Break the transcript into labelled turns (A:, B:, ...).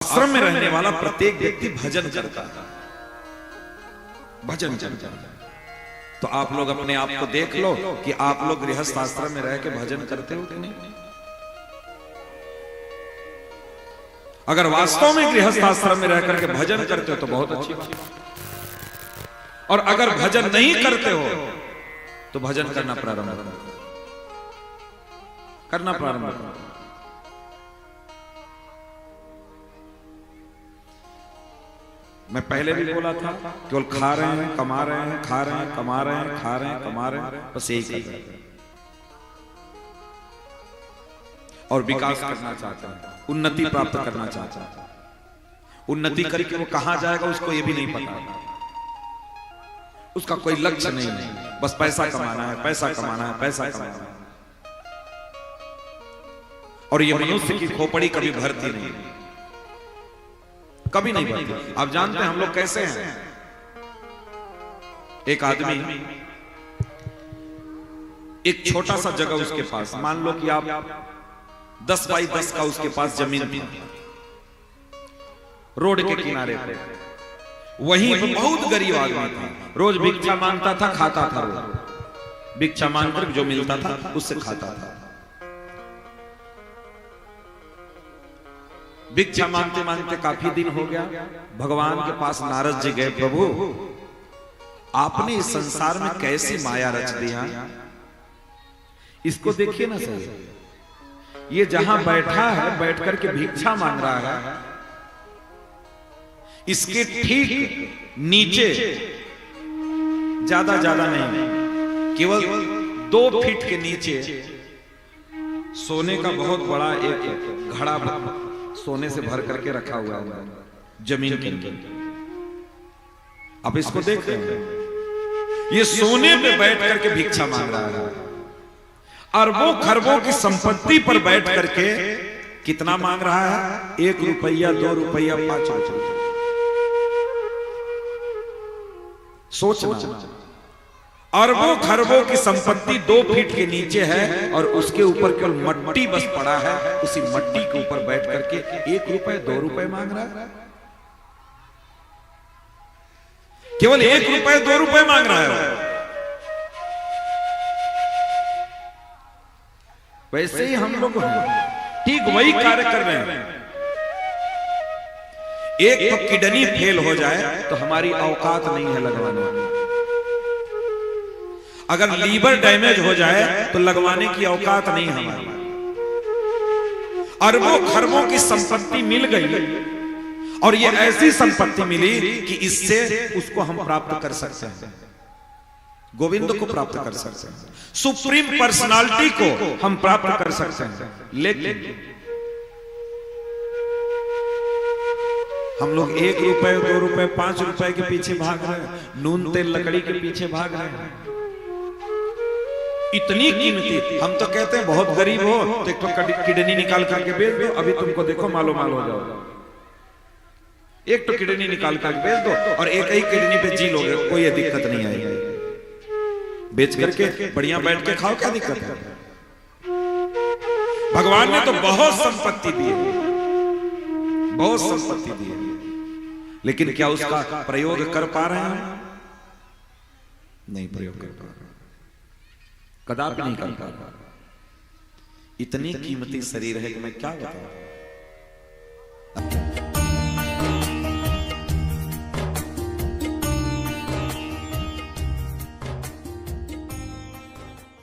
A: आश्रम में रहने वाला प्रत्येक व्यक्ति भजन करता है, भजन करता है। तो आप लोग अपने आप को देख लो कि आप लोग गृहस्थ आश्रम में रह के भजन करते हो कि नहीं। अगर वास्तव में गृहस्थ आश्रम में रह करके भजन करते हो तो बहुत अच्छी बात, और अगर भजन नहीं करते हो तो भजन करना प्रारंभ करो, करना प्रारंभ करो। मैं पहले भी बोला था, केवल खा रहे हैं, कमा रहे हैं, खा रहे हैं, कमा रहे हैं, खा रहे हैं, कमा रहे हैं, बस यही कर रहे हैं और विकास करना चाहते हैं, उन्नति प्राप्त करना चाहते हैं। उन्नति करके वो कहां जाएगा उसको ये भी नहीं पता, उसका कोई लक्ष्य नहीं है, बस पैसा कमाना है, पैसा कमाना है, पैसा कमाना है। और ये मनुष्य की खोपड़ी कभी भरती नहीं, कभी नहीं भरती। आप जानते हैं हम लोग कैसे हैं। एक आदमी, एक छोटा सा जगह उसके पास, मान लो कि आप 10 बाई 10 का उसके पास जमीन थी, रोड के किनारे पे, वहीं पे बहुत गरीब आदमी था, रोज भिक्षा मांगता था, खाता था, रोज भिक्षा मांगकर जो मिलता था उससे खाता था। भिक्षा मांगते मांगते काफी दिन हो गया, भगवान के पास नारद जी गए, प्रभु आपने इस संसार में कैसी माया रच दिया, इसको देखिए ना सही, ये जहां बैठा है बैठ करके भिक्षा मांग रहा है, इसके ठीक नीचे ज्यादा नहीं, केवल 2 फीट के नीचे सोने का बहुत बड़ा एक घड़ा सोने से भर करके रखा हुआ है जमीन के अंदर। आप इसको देख रहे हैं, ये सोने पे बैठ करके भिक्षा मांग रहा है, अरबों खरबों की संपत्ति पर बैठ करके कितना मांग रहा है, 1 रुपया, 2 रुपया, 5 रुपया। सोचना, अरबों खरबों की संपत्ति 2 फीट के नीचे है और उसके ऊपर केवल मट्टी बस पड़ा है, उसी मट्टी के ऊपर बैठ करके 1 रुपए 2 रुपए मांग रहा है, केवल 1 रुपए 2 रुपए मांग रहा है। वैसे ही हम लोग ठीक वही कार्य कर रहे हैं। एक तो किडनी फेल हो जाए तो हमारी औकात नहीं है लगवाने, अगर लीवर डैमेज हो जाए तो लगवाने की औकात नहीं हमारी। अरबों खरबों की संपत्ति मिल गई और ये ऐसी संपत्ति मिली कि इससे उसको हम प्राप्त कर सकते हैं, गोविंद को प्राप्त कर सकते हैं, सुप्रीम पर्सनालिटी को हम प्राप्त कर सकते हैं। लेकिन हम लोग 1 रुपए 2 रुपए 5 रुपए के पीछे भाग रहे हैं, नून तेल लकड़ी के पीछे भाग रहे हैं, इतनी कीमती। हम तो कहते हैं बहुत गरीब हो तो एक तो किडनी निकाल करके बेच दो, अभी तुमको देखो मालो माल हो जाओ, एक तो किडनी निकाल करके बेच दो और एक ही किडनी पे जी लोगे, कोई दिक्कत नहीं आएगी, बेच करके बढ़िया बैठ के खाओ, क्या दिक्कत है। भगवान ने तो बहुत संपत्ति दी है, बहुत संपत्ति दी है, लेकिन क्या उसका प्रयोग कर पा रहे हैं? नहीं प्रयोग कर पा रहे, कदापि नहीं कर पा रहा। इतनी कीमती शरीर है कि मैं क्या बताऊं।